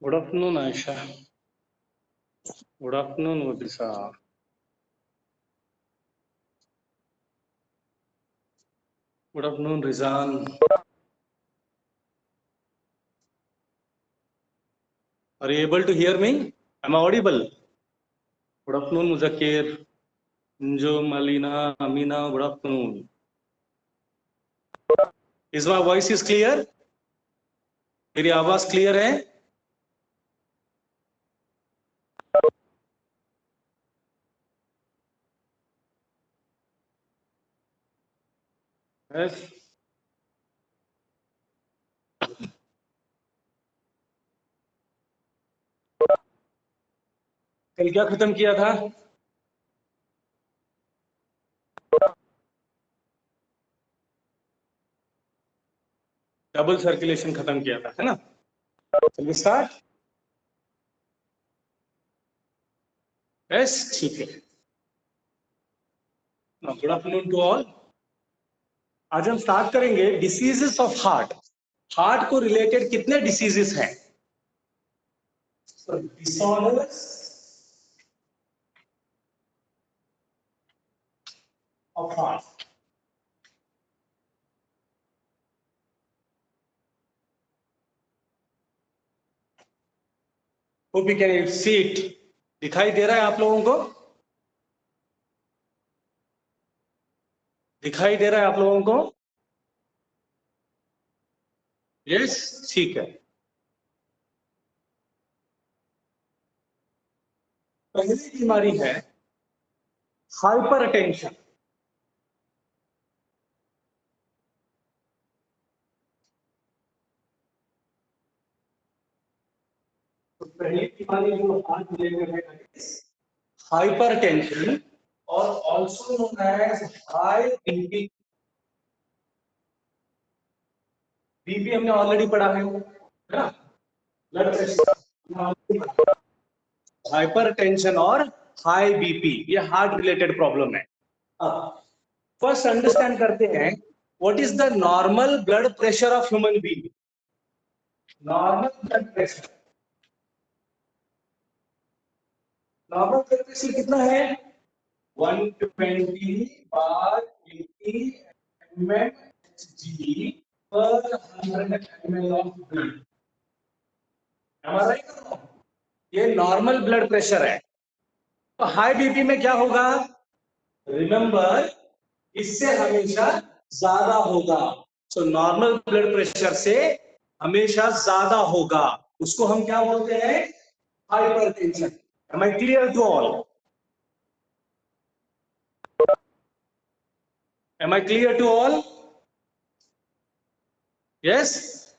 Good afternoon, Aisha. Good afternoon, Odisha. Good afternoon, Rizan. Are you able to hear me? Am I audible? Good afternoon, Muzakir, Injo, Malina, Amina. Good afternoon. Is my voice is clear? मेरी आवाज clear है? Yes. कल क्या खत्म किया था? Double circulation खत्म किया था, है ना? चलिए स्टार्ट. यस, ठीक है. Good afternoon to all. आज हम स्टार्ट करेंगे डिसीजेस ऑफ हार्ट. हार्ट को रिलेटेड कितने डिसीजेस हैं? Disorders of heart. Hope you can see it. दिखाई दे रहा है आप लोगों को? दिखाई दे रहा है आप लोगों को? यस, ठीक है. पहली बीमारी है हाइपरटेंशन. तो पहली बीमारी जो हार्ट रिलेटेड है हाइपरटेंशन और also known as high BP. BP हमने ऑलरेडी पढ़ा है ना? Blood pressure. हाइपरटेंशन और हाई बीपी ये हार्ट रिलेटेड प्रॉब्लम है. फर्स्ट अंडरस्टैंड करते हैं what is the normal blood pressure of human being. Normal blood pressure. Normal blood pressure कितना है? 120/80 mmHg per 100 ml of blood. हमारा ये नॉर्मल ब्लड प्रेशर है. तो हाई बीपी में क्या होगा? रिमेंबर, इससे हमेशा ज्यादा होगा। तो नॉर्मल ब्लड प्रेशर से हमेशा ज्यादा होगा, उसको हम क्या बोलते हैं? Hypertension. Am I clear to all? Am I clear to all? Yes.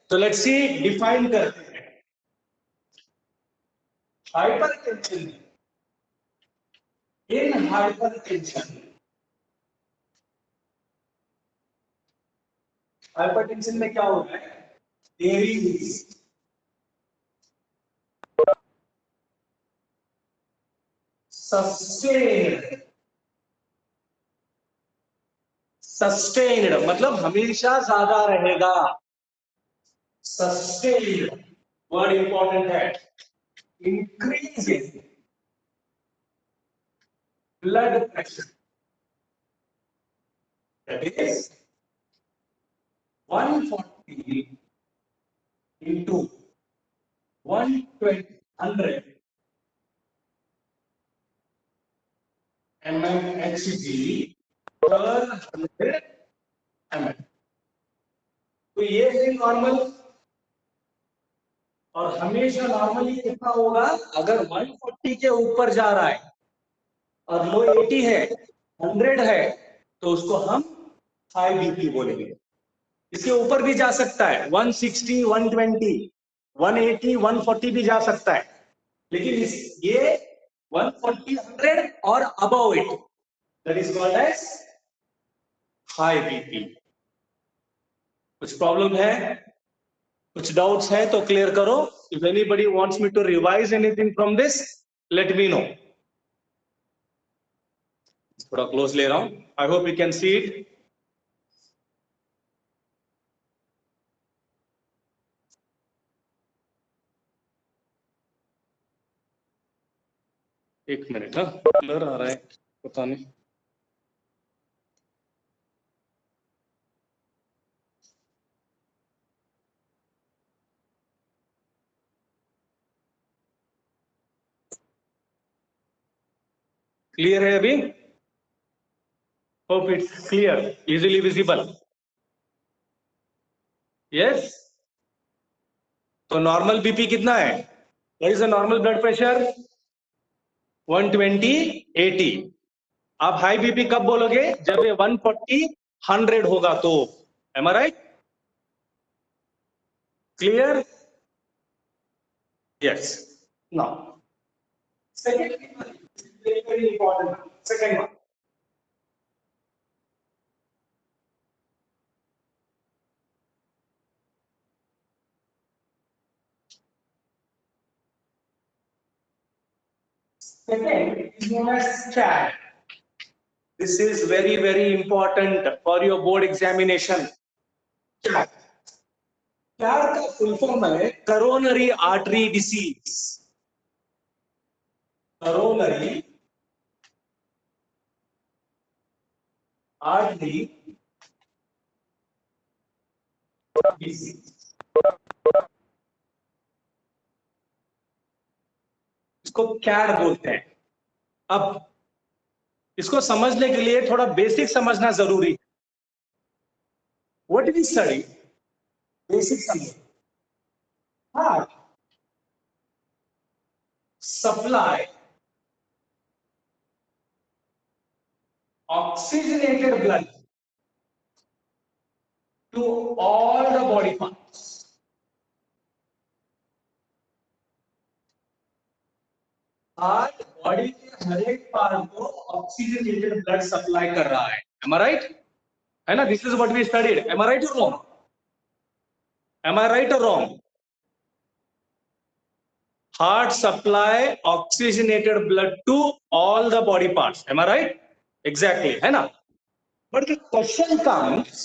तो लेट्स सी, डिफाइन करते हैं हाइपरटेंशन। इन हाइपरटेंशन, हाइपरटेंशन में क्या होता है? देयर इज सस्टेन्ड, सस्टेन्ड मतलब हमेशा ज्यादा रहेगा। सस्टेन्ड वर्ड इंपॉर्टेंट है। Increase in blood pressure, that is 140 into 120 100 mmHg per 100 ml। तो ये है नॉर्मल, और हमेशा नॉर्मली कितना होगा? अगर 140 के ऊपर जा रहा है और लो 80 है, 100 है, तो उसको हम हाई बीपी बोलेंगे। इसके ऊपर भी जा सकता है, 160, 120, 180, 140 भी जा सकता है, लेकिन ये 140, 100 और above it, that is called as high BP. कुछ प्रॉब्लम है, कुछ डाउट्स है तो क्लियर करो। If anybody wants me to revise anything from this, let me know. थोड़ा क्लोज ले रहा हूं, I hope you can see it. एक मिनट, हाँ ब्लर आ रहा है, पता नहीं। क्लियर है अभी? Hope it's clear, easily visible. Yes. तो नॉर्मल बीपी कितना है? What is the normal blood pressure? 120, 80। आप हाई बीपी कब बोलोगे? जब ये 140, 100 होगा तो। Am I right? Clear? Yes. Now second, very important, second one. Second is known as CAD. This is very, very important for your board examination. CAD. CAD का full form है coronary artery disease. Coronary artery disease, इसको CAD बोलते हैं। अब इसको समझने के लिए थोड़ा बेसिक समझना जरूरी है। व्हाट वी स्टडी, बेसिक समझ। Heart supply oxygenated blood to all the body parts. Heart body के हर एक पार्ट को ऑक्सीजनेटेड ब्लड सप्लाई कर रहा है। Am I right? है ना? This is what we studied. Am I right और रॉन्ग? एम आई राइट और wrong? Heart supply oxygenated blood to all the body parts. Am I right? Exactly, है ना? But the question comes,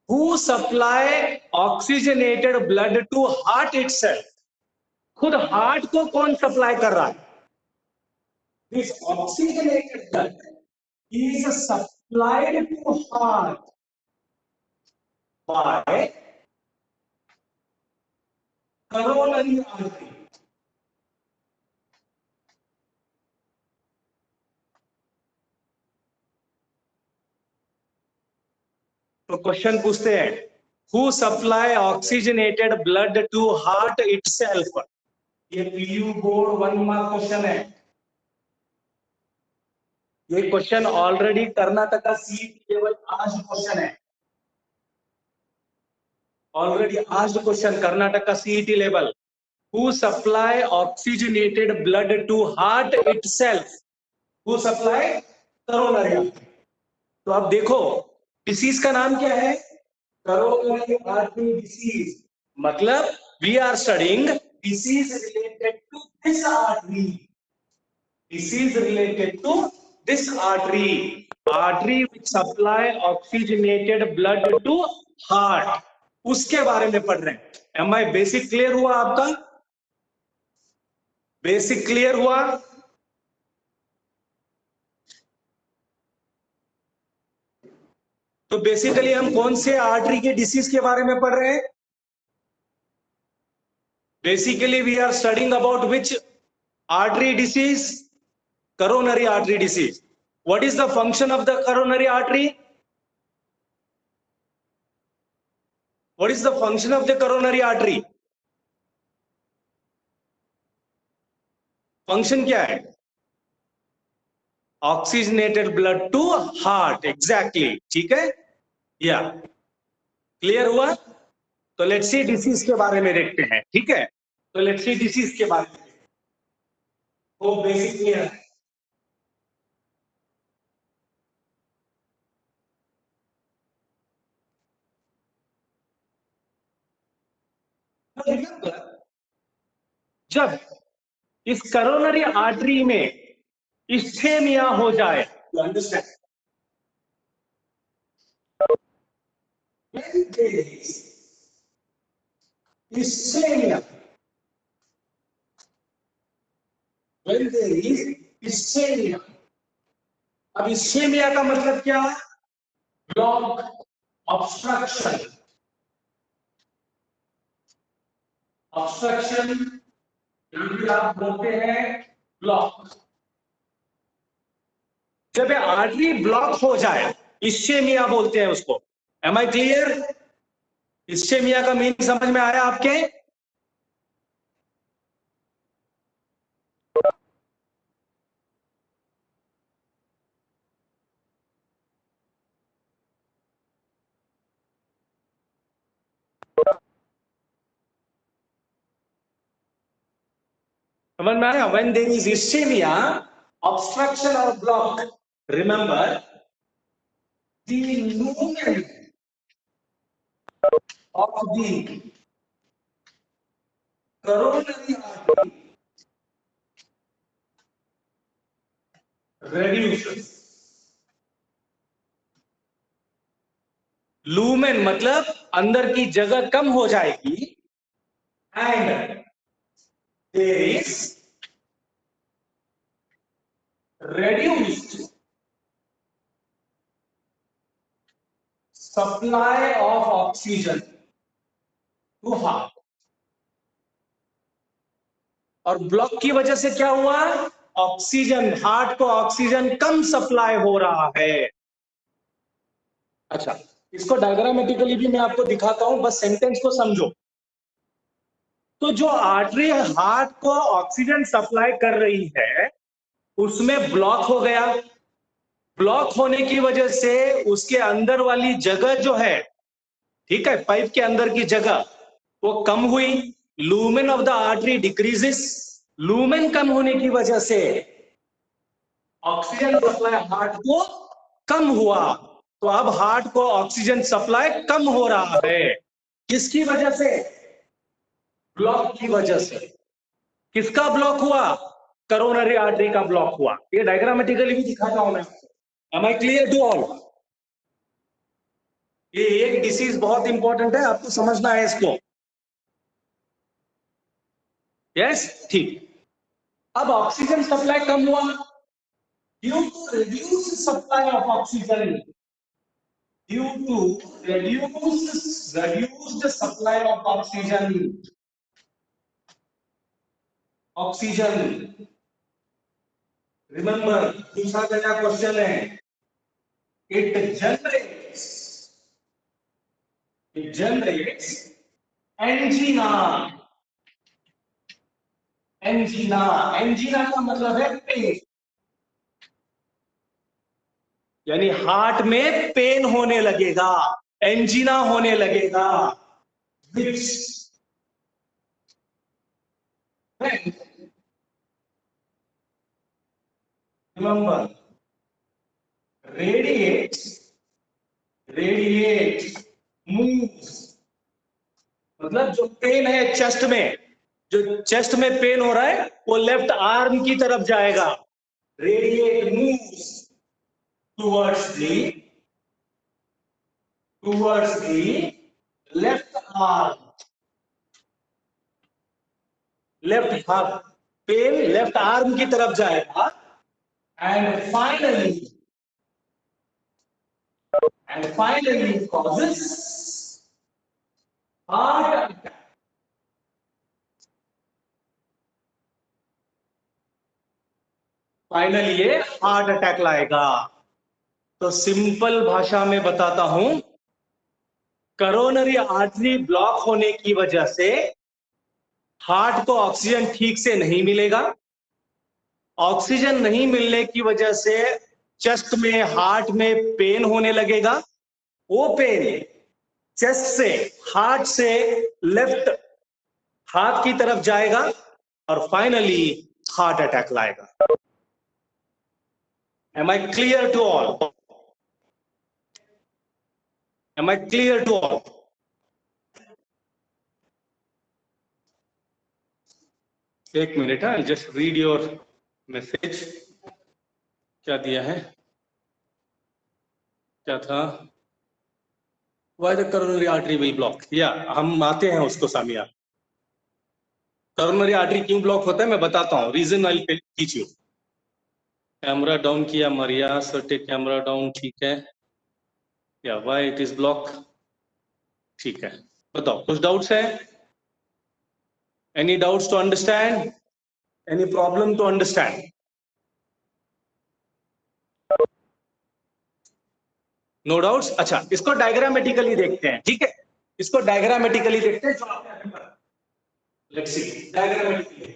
who supply oxygenated blood to heart itself? खुद heart को कौन supply कर रहा है? This oxygenated blood is supplied to heart by coronary artery. Question पूछते हैं, who supply oxygenated blood to heart itself. ये PU board 1 mark question है। ये question already Karnataka CET level आज क्वेश्चन है, ऑलरेडी आज question Karnataka CET level. Who supply oxygenated blood to heart itself, who supply coronary. तो अब देखो डिसीज का नाम क्या है, करोनरी आर्टरी डिसीज। मतलब we are studying disease related to this artery, disease related to this artery which supply oxygenated blood to heart, उसके बारे में पढ़ रहे हैं। एम आई बेसिक क्लियर हुआ आपका, बेसिक क्लियर हुआ। तो बेसिकली हम कौन से आर्टरी के डिसीज के बारे में पढ़ रहे हैं, basically we are studying about which artery disease, coronary artery disease. What is the function of the coronary artery? What is the function of the coronary artery? Function क्या है, oxygenated blood to heart, exactly, ठीक है, या clear हुआ। तो let's C disease के बारे में देखते हैं, ठीक है। तो लेट्स सी डिसीज के बारे में, वो बेसिक क्लियर है। जब इस करोनरी आर्टरी में इस्थेमिया हो जाए, तो understand, इस्थेमिया, when there is ischemia। अब इस्थेमिया का मतलब क्या है, ब्लॉक, ऑब्स्ट्रक्शन, ऑब्स्ट्रक्शन आप बोलते हैं ब्लॉक। जब आर्टरी ब्लॉक हो जाए इस्चेमिया बोलते हैं उसको। एम आई क्लियर, इस्चेमिया का मीन समझ में आया आपके। समझ में आया, when there is ischemia, obstruction और block, remember the lumen of the coronary artery reduces। Lumen मतलब अंदर की जगह कम हो जाएगी, and there is reduced supply of oxygen to heart। और ब्लॉक की वजह से क्या हुआ, ऑक्सीजन, हार्ट को ऑक्सीजन कम सप्लाई हो रहा है। अच्छा, इसको डायग्रामेटिकली भी मैं आपको दिखाता हूं, बस सेंटेंस को समझो। तो जो आर्टरी हार्ट को ऑक्सीजन सप्लाई कर रही है उसमें ब्लॉक हो गया, ब्लॉक होने की वजह से उसके अंदर वाली जगह जो है, ठीक है, पाइप के अंदर की जगह वो कम हुई, lumen of the artery decreases. Lumen कम होने की वजह से ऑक्सीजन सप्लाई हार्ट को कम हुआ। तो अब हार्ट को ऑक्सीजन सप्लाई कम हो रहा है, किसकी वजह से, ब्लॉक की वजह से। किसका ब्लॉक हुआ, करोनरी आर्टरी का ब्लॉक हुआ। ये डायग्रामेटिकली भी दिखाता हूं मैं। Am I clear to all. ये एक डिसीज बहुत इंपॉर्टेंट है, आपको समझना है इसको। यस, ठीक। अब ऑक्सीजन सप्लाई कम हुआ due to reduce supply of oxygen, due to reduced supply of oxygen. Oxygen, remember पूछा गया क्वेश्चन है, it generates It generates angina. Angina, angina का मतलब है पेन, यानी हार्ट में पेन होने लगेगा, एंजीना होने लगेगा, which remember radiate, moves, मतलब जो पेन है चेस्ट में, जो चेस्ट में पेन हो रहा है वो लेफ्ट आर्म की तरफ जाएगा, radiate moves towards the left arm, left heart, pain left arm की तरफ जाएगा and finally causes heart attack. Finally ये हार्ट अटैक लाएगा। तो सिंपल भाषा में बताता हूं, करोनरी आर्टरी ब्लॉक होने की वजह से हार्ट को ऑक्सीजन ठीक से नहीं मिलेगा, ऑक्सीजन नहीं मिलने की वजह से चेस्ट में, हार्ट में पेन होने लगेगा, वो पेन चेस्ट से, हार्ट से लेफ्ट हार्ट की तरफ जाएगा और फाइनली हार्ट अटैक लाएगा। Am I clear to all? Am I clear to all? एक minute, I just read your message. क्या दिया है, क्या था? Why the coronary artery will block? या हम आते हैं उसको सामिया। करोनरी आर्टरी क्यों ब्लॉक होता है मैं बताता हूँ, reason I will teach you. Camera down किया मरिया, सो टेक कैमरा डाउन, ठीक है। या व्हाई इट इज ब्लॉक, ठीक है। बताओ, कुछ डाउट्स है? Any doubts to understand, any problem to understand? No doubts. अच्छा, इसको डायग्रामेटिकली देखते हैं, ठीक है, इसको डायग्रामेटिकली देखते हैं, जो आपने लेट्स सी डायग्रामेटिकली।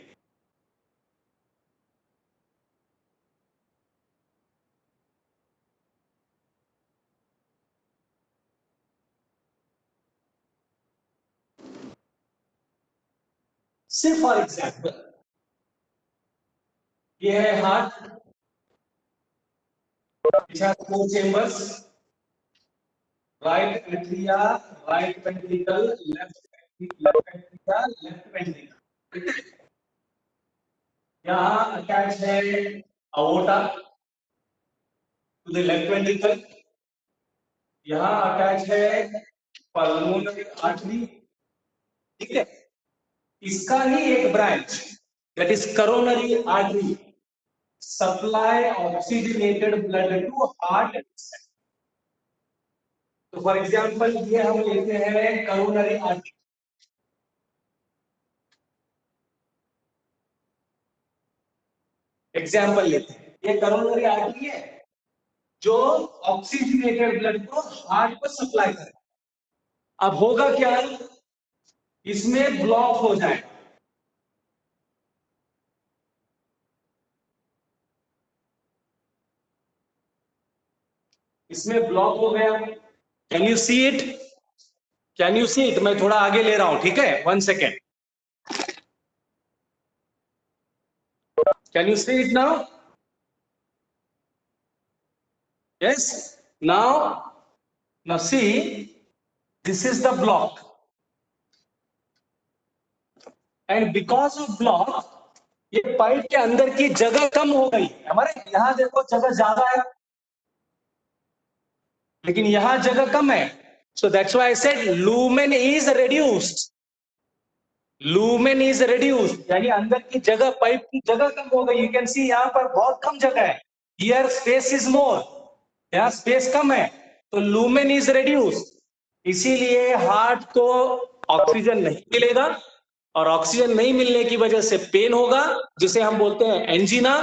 से फॉर एग्जाम्पल ये है heart, which has four chambers, right atria, right ventricle, left atria, left ventricle। यहाँ अटैच है aorta to the left ventricle, यहाँ अटैच है pulmonary artery, ठीक है। इसका ही एक branch that is coronary artery supply oxygenated blood to heart। तो for example ये हम लेते हैं करोनरी आर्टरी, एग्जाम्पल लेते हैं, ये करोनरी आर्टरी है जो ऑक्सीजनेटेड ब्लड को हार्ट को सप्लाई करे। अब होगा क्या, इसमें ब्लॉक हो जाए, इसमें ब्लॉक हो गया। Can you see it, can you see it? मैं थोड़ा आगे ले रहा हूं, ठीक है, 1 second. Can you see it now? Yes, now see, this is the block and because of block ये पाइप के अंदर की जगह कम हो गई। हमारे यहां देखो जगह ज्यादा है, लेकिन यहां जगह कम है। So that's why I said lumen is reduced, lumen is reduced, यानी अंदर की जगह, पाइप की जगह कम हो गई। यू कैन सी यहाँ पर बहुत कम जगह है, हियर स्पेस इज मोर, यहाँ स्पेस कम है, तो लूमेन इज रेड्यूस्ड। इसीलिए हार्ट को ऑक्सीजन नहीं मिलेगा और ऑक्सीजन नहीं मिलने की वजह से पेन होगा, जिसे हम बोलते हैं एंजीना।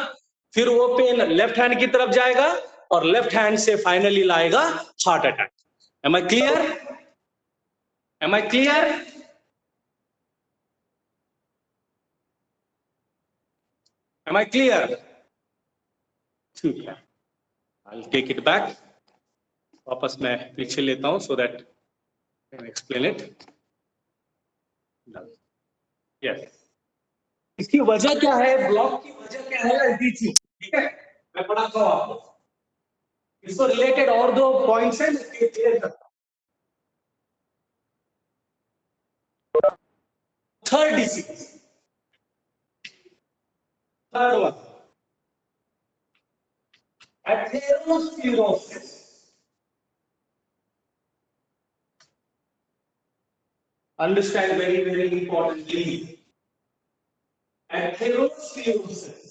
फिर वो पेन लेफ्ट हैंड की तरफ जाएगा और लेफ्ट हैंड से फाइनली लाएगा heart attack. Am I clear? Am I clear? Am I clear? ठीक है, I'll take it back. वापस मैं पीछे लेता हूं so that I can explain it. Yes. इसकी वजह क्या है, ब्लॉक की वजह क्या है, LDC, ठीक है, मैं पढ़ाता हूं आपको. इसको रिलेटेड और दो पॉइंट्स हैं, मैं क्लियर करता हूं. Third disease, third one, atherosclerosis. Understand very importantly, atherosclerosis.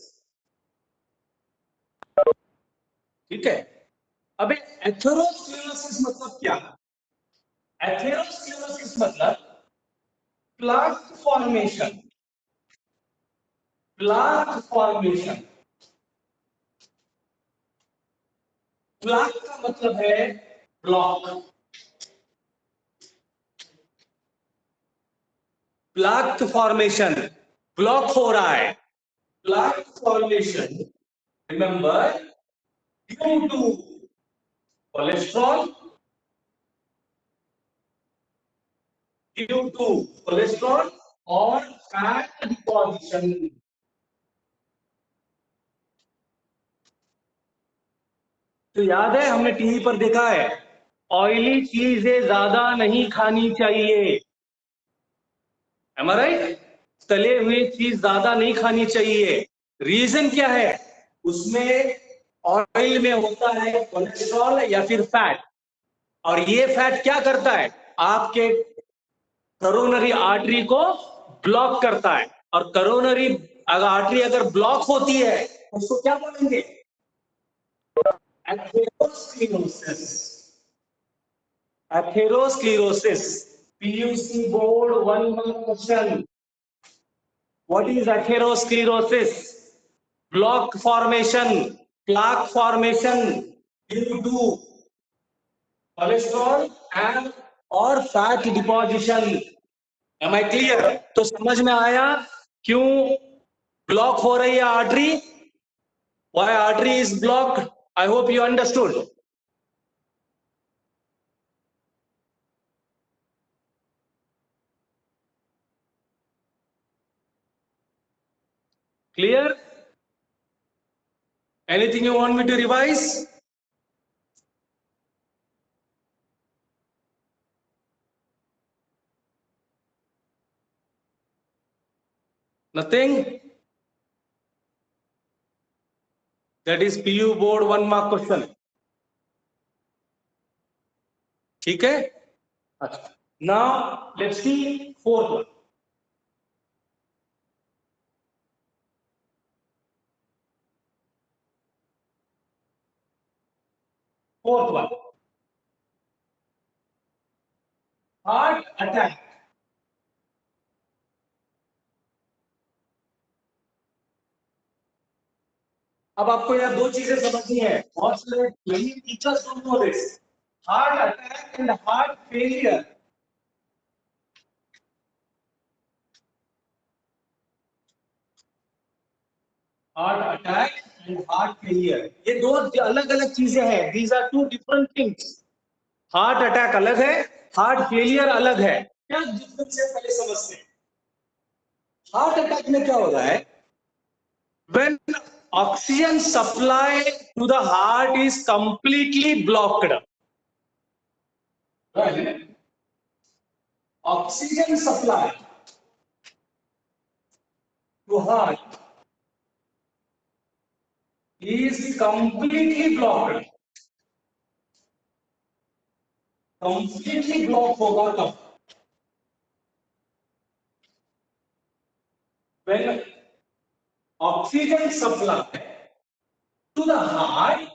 ठीक है, अबे एथेरोस्क्लेरोसिस मतलब क्या? एथेरोस्क्लेरोसिस मतलब plaque formation. Plaque formation, plaque का मतलब है ब्लॉक. प्लाक फॉर्मेशन, ब्लॉक हो रहा है. Plaque formation, remember, due to cholesterol, due to cholesterol और फैट डिपॉजिशन. तो याद है हमने टीवी पर देखा है, ऑयली चीजें ज्यादा नहीं खानी चाहिए. Am I right? तले हुए चीज ज्यादा नहीं खानी चाहिए. रीजन क्या है? उसमें ऑयल में होता है कोलेस्ट्रॉल या फिर फैट, और ये फैट क्या करता है, आपके करोनरी आर्टरी को ब्लॉक करता है. और करोनरी आर्टरी अगर ब्लॉक होती है उसको क्या बोलेंगे? Atherosclerosis. Atherosclerosis, PUC board 1 mark question. What is atherosclerosis? Block formation, plaque formation due to cholesterol and or fat deposition. Am I clear? तो समझ में आया क्यों ब्लॉक हो रही है artery? Why artery is blocked? I hope you understood. Clear? Anything you want me to revise? Nothing? That is PU board 1 mark question. ठीक है? अच्छा. Now let's see fourth one. Fourth one, heart attack. अब आपको यहाँ दो चीजें समझनी है. बहुत सारे teachers don't know this. Heart attack and heart failure. Heart attack and heart failure, ये दो अलग अलग चीजें हैं. These are two different things. Heart attack अलग है, हार्ट फेलियर अलग है. क्या डिफरेंस है पहले समझते हैं. हार्ट अटैक में क्या हो रहा है? When oxygen supply to the heart is completely blocked. When oxygen supply to heart is completely blocked. Completely blocked होगा तब. When oxygen supply to the heart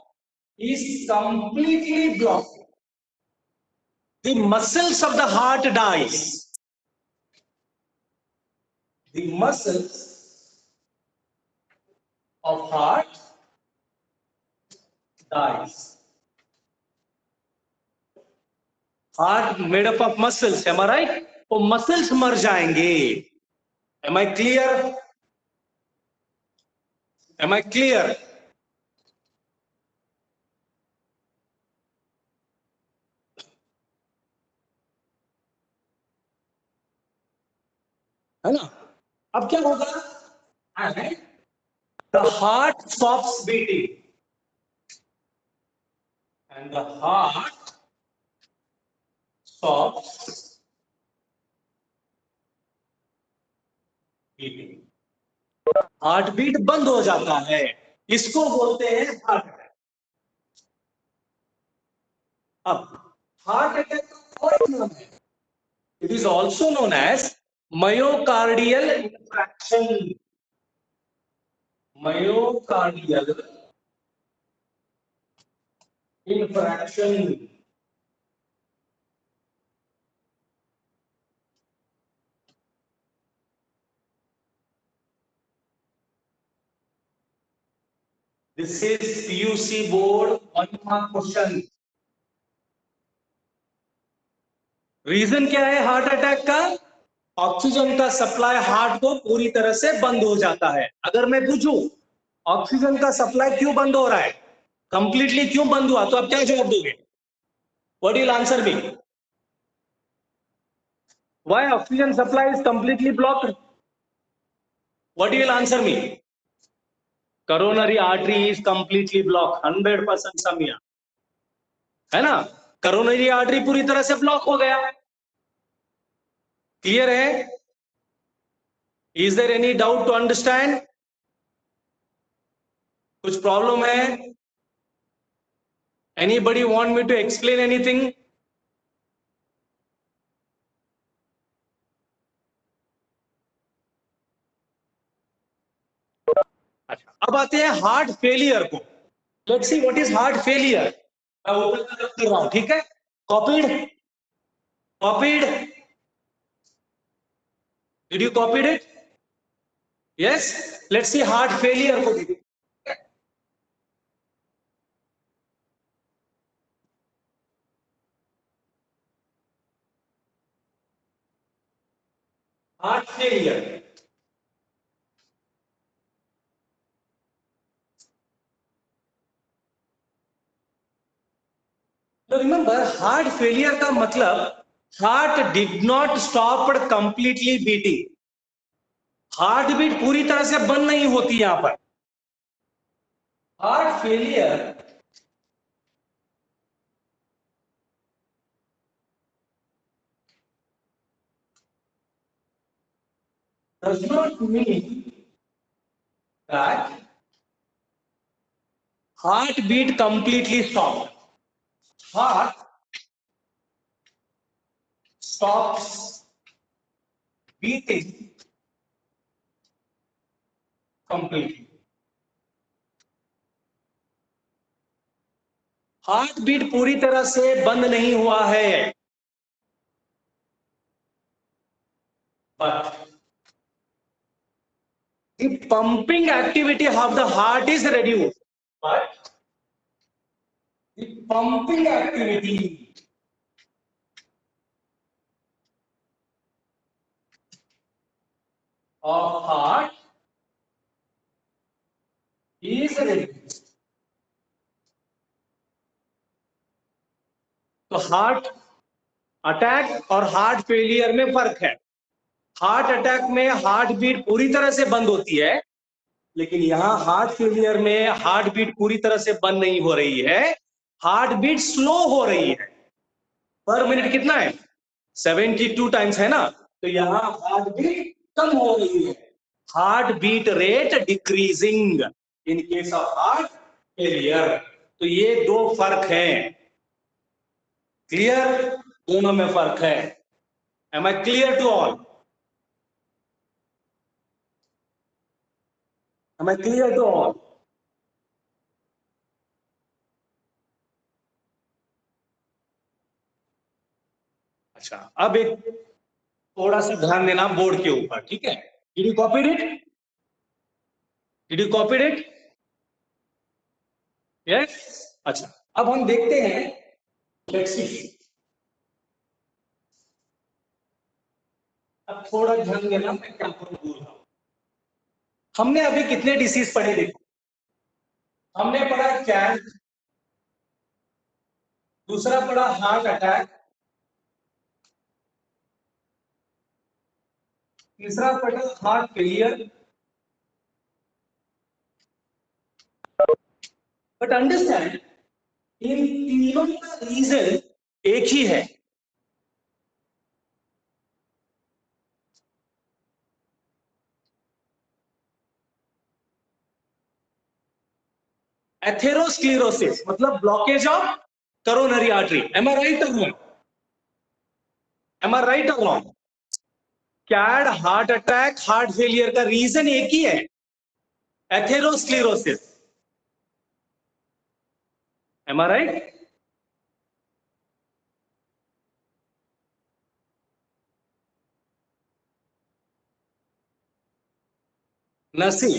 is completely blocked, the muscles of the heart dies. The muscles of heart dies. Heart made up of muscles, am I right? वो muscles मर जाएंगे। Am I clear? Am I clear? है ना? अब क्या होगा? The heart stops beating and the heart stops beating. Heart beat बंद हो जाता है, इसको बोलते हैं हार्ट अटैक। अब हार्ट अटैक का और नाम है, it is also known as myocardial infarction. Myocardial infarction. This is PUC board 1 mark question. Reason क्या है हार्ट अटैक का? ऑक्सीजन का सप्लाई हार्ट को पूरी तरह से बंद हो जाता है। अगर मैं पूछूं ऑक्सीजन का सप्लाई क्यों बंद हो रहा है, कंप्लीटली क्यों बंद हुआ, तो आप क्या जवाब दोगे? What will answer me? Why oxygen supply is completely blocked? What will answer me? Coronary artery is completely block, 100% Samiya, है ना? करोनरी आर्टरी पूरी तरह से ब्लॉक हो गया। क्लियर है? Is there any doubt to understand? कुछ प्रॉब्लम है? Anybody want me to explain anything? अच्छा, अब आते हैं हार्ट फेलियर को। Let's see what is heart failure. मैं ओपन कर रहा हूं, ठीक है? Copied? Copied? Did you copied it? Yes. Let's see heart failure को देखिए। Heart failure. तो रिमेंबर हार्ट फेलियर का मतलब heart did not stop completely beating. Heart beat पूरी तरह से बंद नहीं होती यहां पर। Heart failure does not mean that heart beat completely stopped. Heart stops beating completely. Heart beat पूरी तरह से बंद नहीं हुआ है, but the pumping activity of the heart is reduced. But the pumping activity of heart is reduced. तो heart attack और heart failure में फर्क है। हार्ट अटैक में हार्ट बीट पूरी तरह से बंद होती है, लेकिन यहां हार्ट फेलियर में हार्ट बीट पूरी तरह से बंद नहीं हो रही है, हार्ट बीट स्लो हो रही है। पर मिनट कितना है? 72 टाइम्स है ना? तो यहां हार्ट बीट कम हो रही है, heart beat rate decreasing in case of heart failure. तो ये दो फर्क हैं। क्लियर? दोनों में फर्क है। Am I clear to all? Am I clear to all? अच्छा, अब एक थोड़ा सा ध्यान देना बोर्ड के ऊपर, ठीक है? Did you copied it? Did you copied it? Yes. अच्छा, अब हम देखते हैं, लेट्स सी अब थोड़ा ध्यान देना, मैं क्या बोल रहा हूं। हमने अभी कितने डिसीज पढ़े देखो। हमने पढ़ा कैंसर, दूसरा पढ़ा हार्ट अटैक, तीसरा पढ़ा हार्ट फेलियर। बट अंडरस्टैंड, इन तीनों का रीजन एक ही है। एथेरोस्क्लेरोसिस मतलब blockage of coronary artery. Am I right और रॉन्ग? एम आई राइट और wrong? CAD, heart attack, heart failure का रीजन एक ही है, एथेरोस्क्लेरोसिस। Am I right? नसी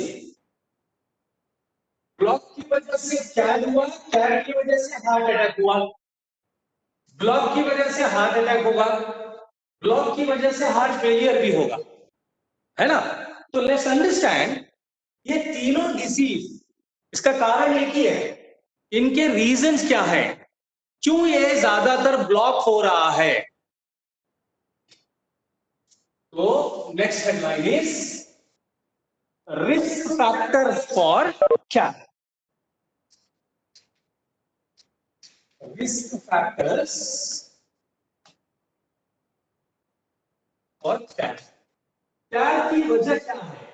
ब्लॉक की वजह से कैड हुआ, कैड की वजह से हार्ट अटैक हुआ, ब्लॉक की वजह से हार्ट अटैक होगा, ब्लॉक की वजह से हार्ट फेलियर भी होगा, है ना? तो लेट्स अंडरस्टैंड, ये तीनों डिसीज, इसका कारण एक ही है, इनके रीजंस क्या है, क्यों ये ज्यादातर ब्लॉक हो रहा है। तो next headline is risk factor for क्या, रिस्क फैक्टर्स और क्या, क्या की वजह क्या है,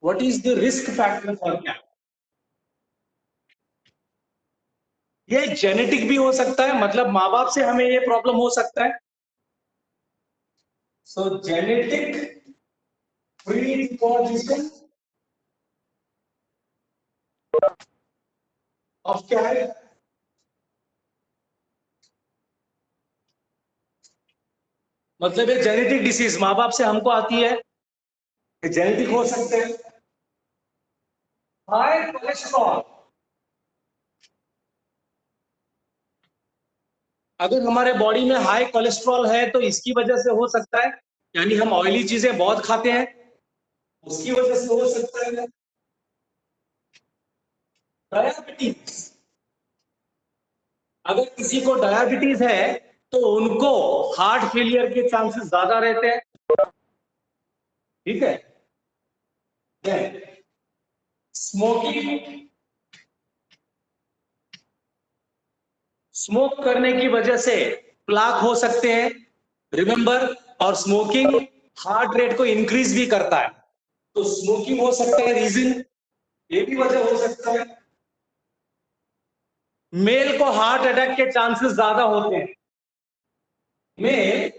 what is the risk factor for क्या। ये जेनेटिक भी हो सकता है, मतलब माँ बाप से हमें ये प्रॉब्लम हो सकता है। सो जेनेटिक प्रीडिस्पोजिशन ऑफ क्या है, मतलब ये जेनेटिक डिसीज माँ बाप से हमको आती है, ये जेनेटिक हो सकते हैं। हाई कोलेस्ट्रॉल, अगर हमारे बॉडी में हाई कोलेस्ट्रॉल है तो इसकी वजह से हो सकता है, यानी हम ऑयली चीजें बहुत खाते हैं, उसकी वजह से हो सकता है। डायबिटीज, अगर किसी को डायबिटीज है तो उनको हार्ट फेलियर के चांसेस ज्यादा रहते हैं, ठीक है। स्मोकिंग, स्मोक करने की वजह से प्लाक हो सकते हैं, रिमेंबर, और स्मोकिंग हार्ट रेट को इंक्रीज भी करता है, तो स्मोकिंग हो सकता है रीजन, ये भी वजह हो सकता है। मेल को हार्ट अटैक के चांसेस ज्यादा होते हैं, male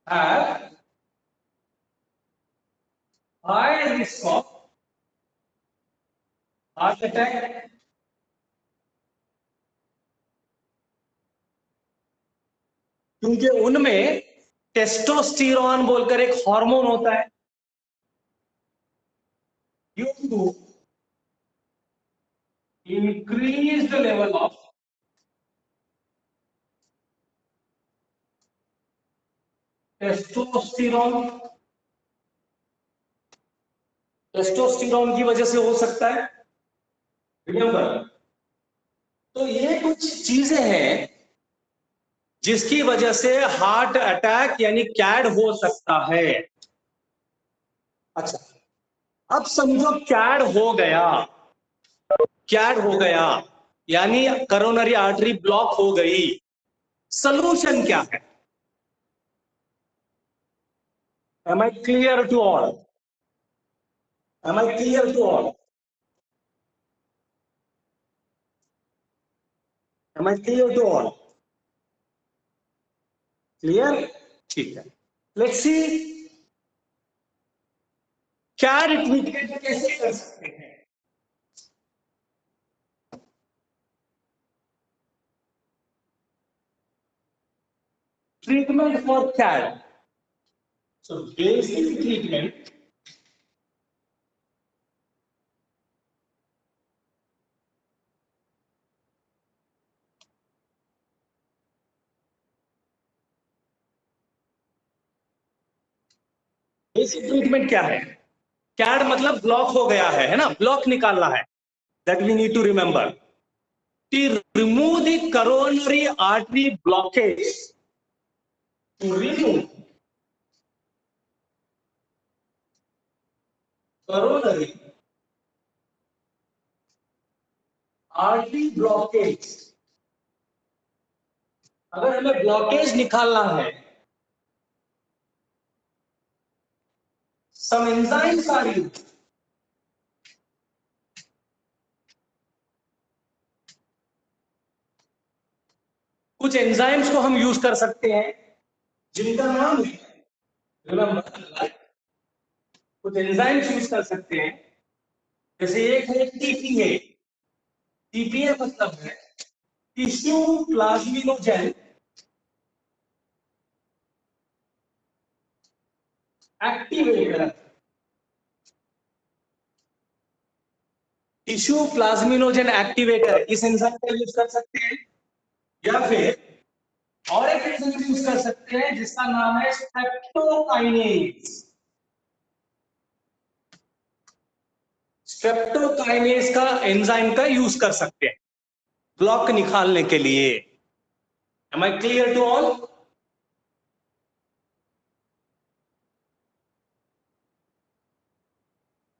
have high risk of heart attack, क्योंकि उनमें टेस्टोस्टेरोन बोलकर एक हार्मोन होता है, due to increased level of testosterone, testosterone की वजह से हो सकता है, रिमेंबर। तो ये कुछ चीजें हैं जिसकी वजह से हार्ट अटैक यानी कैड हो सकता है। अच्छा, अब समझो कैड हो गया, कैड हो गया यानी करोनरी आर्टरी ब्लॉक हो गई, सलूशन क्या है? Am I clear to all? Am I clear to all? Am I clear to all? Clear, ठीक है। लेट्स सी कैड ट्रीटमेंट कैसे कर सकते हैं। Treatment for CAD, so basic treatment, basic treatment क्या है? कैड मतलब ब्लॉक हो गया है ना, ब्लॉक निकालना है. That we need to remember. To remove the coronary artery blockage. To remove coronary artery blockage. अगर हमें ब्लॉकेज निकालना है, some enzymes are used. कुछ एंजाइम्स को हम यूज कर सकते हैं जिनका नाम है, रिमेंबर, कुछ एंजाइम्स यूज कर सकते हैं. जैसे एक है टीपीए. टीपीए मतलब है tissue plasminogen activator. Tissue plasminogen activator, इस एंजाइम का यूज कर सकते हैं. या फिर और एक एंजाइम यूज कर सकते हैं जिसका नाम है स्ट्रेप्टोकाइनेज. स्ट्रेप्टोकाइनेज का एंजाइम का यूज कर सकते हैं ब्लॉक निकालने के लिए. Am I clear to all?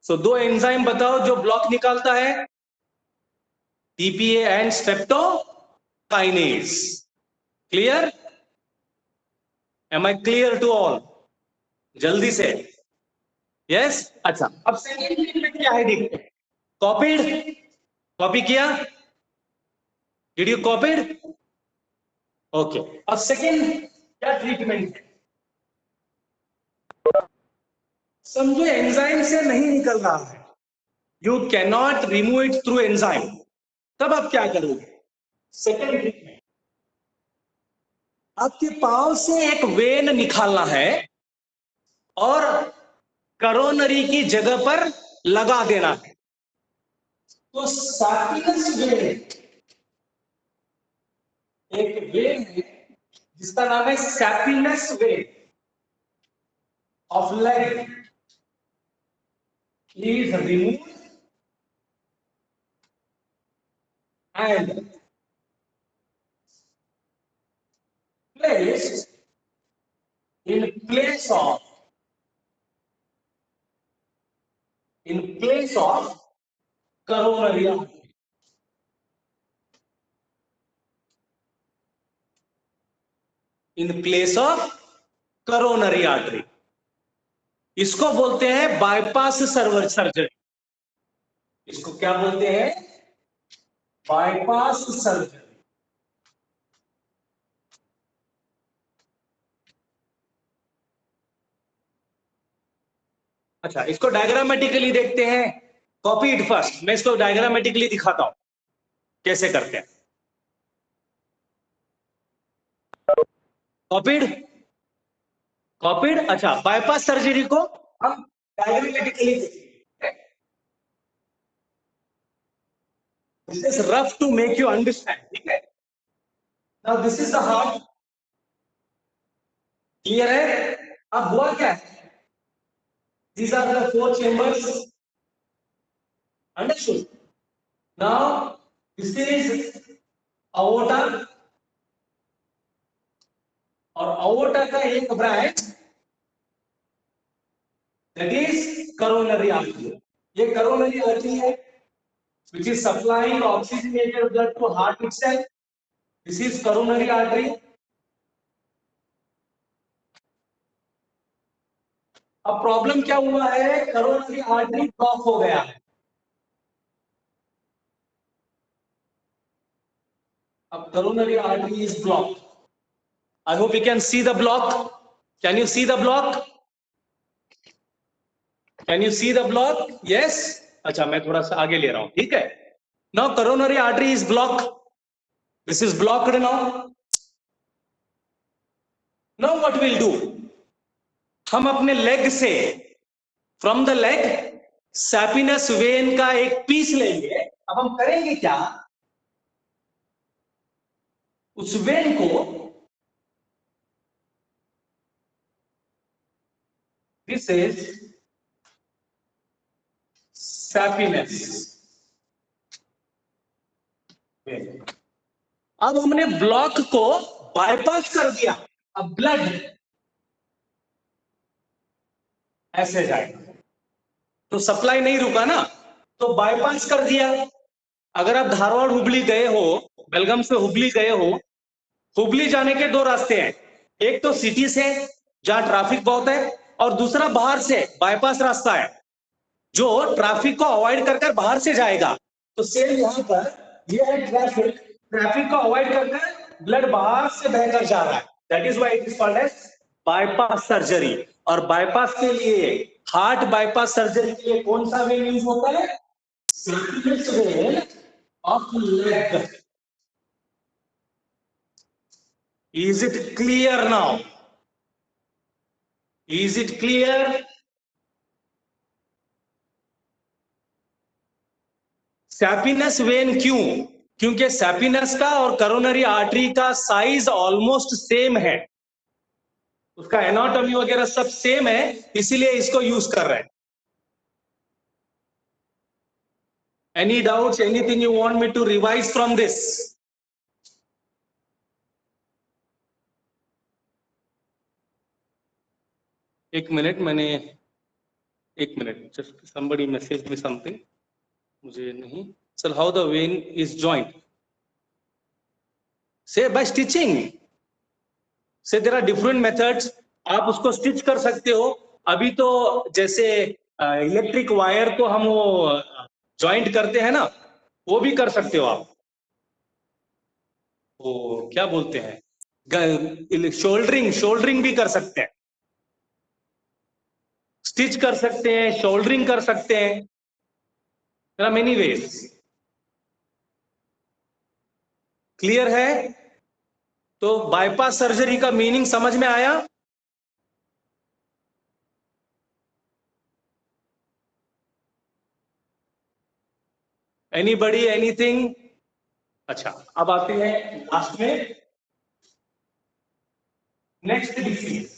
So दो एंजाइम बताओ जो ब्लॉक निकालता है. TPA and streptokinase. Clear? Am I clear to all? जल्दी से. यस. अच्छा, अब सेकेंड ट्रीटमेंट क्या है देखते हैं. कॉपीड? कॉपी किया? Did you copied? ओके. अब सेकेंड क्या ट्रीटमेंट है? समझो एंजाइम से नहीं निकल रहा है, you can not remove it through enzyme. तब आप क्या करोगे? सेकेंड ट्रीटमेंट, आपके पांव से एक वेन निकालना है और करोनरी की जगह पर लगा देना है. तो सैपिनस वेन, एक वेन है जिसका नाम है saphenous vein of leg, is removed and placed in place of coronary artery. In place of coronary artery. इसको बोलते हैं बाईपास सर्जरी. इसको क्या बोलते हैं? Bypass surgery. अच्छा, इसको डायग्रामेटिकली देखते हैं. Copy it first. मैं इसको डायग्रामेटिकली दिखाता हूं कैसे करते हैं. कॉपीड? कॉपीड. अच्छा, बाईपास सर्जरी को हम डायग्रामेटिकली देखेंगे. This is rough to make you understand. ठीक है? Now this is the heart. Clear है? अब हुआ क्या है? These are the four chambers. Understood? Now this is aorta और aorta का एक branch that is coronary artery. ये coronary artery है which is supplying oxygenated blood to heart itself. This is coronary artery. अब प्रॉब्लम क्या हुआ है? Coronary artery block हो गया है. अब coronary artery is blocked. I hope you can see the block. Can you see the block? Can you see the block? Yes. अच्छा, मैं थोड़ा सा आगे ले रहा हूं. ठीक है. Now coronary artery is blocked. This is blocked now. Now what we'll do? हम अपने लेग से, फ्रॉम द लेग, सैपिनस वेन का एक पीस लेंगे. अब हम करेंगे क्या? उस वेन को दिस इज सैपिनेस। अब हमने ब्लॉक को बाईपास कर दिया, अब ब्लड ऐसे जाएगा, तो सप्लाई नहीं रुका ना, तो बाईपास कर दिया। अगर आप धारवाड़ हुबली गए हो, बेलगाम से हुबली गए हो, हुबली जाने के दो रास्ते हैं, एक तो सिटी से जहां ट्रैफिक बहुत है, और दूसरा बाहर से बाईपास रास्ता है जो ट्रैफिक को अवॉइड कर बाहर से जाएगा। तो सेम यहां पर ये है ट्रैफिक, ट्रैफिक को अवॉइड कर ब्लड बाहर से बहकर जा रहा है, that is why it is called as bypass surgery. और बाईपास के लिए, हार्ट बाईपास सर्जरी के लिए कौन सा वेन यूज होता है? Saphenous vein of leg. Is it clear now? Is it clear? Saphenous vein क्यों? क्योंकि सैपिनस का और करोनरी आर्टरी का साइज ऑलमोस्ट सेम है, उसका एनाटॉमी वगैरह सब सेम है, इसीलिए इसको यूज कर रहे हैं। Any doubts, anything you want me to revise from this? एक मिनट, एक minute, just somebody messaged me something, मुझे नहीं। Sir, how the vein is joint? से बाय स्टिचिंग, से देयर आर डिफरेंट मेथड्स, आप उसको स्टिच कर सकते हो। अभी तो जैसे इलेक्ट्रिक वायर को हम वो जॉइंट करते हैं ना, वो भी कर सकते हो आप, वो क्या बोलते हैं, शोल्डरिंग, शोल्डरिंग भी कर सकते हैं, स्टिच कर सकते हैं, शोल्डरिंग कर सकते हैं, there are many ways. Clear है? तो बाईपास सर्जरी का मीनिंग समझ में आया? Anybody, anything? अच्छा, अब आते हैं लास्ट में, नेक्स्ट डिसीज।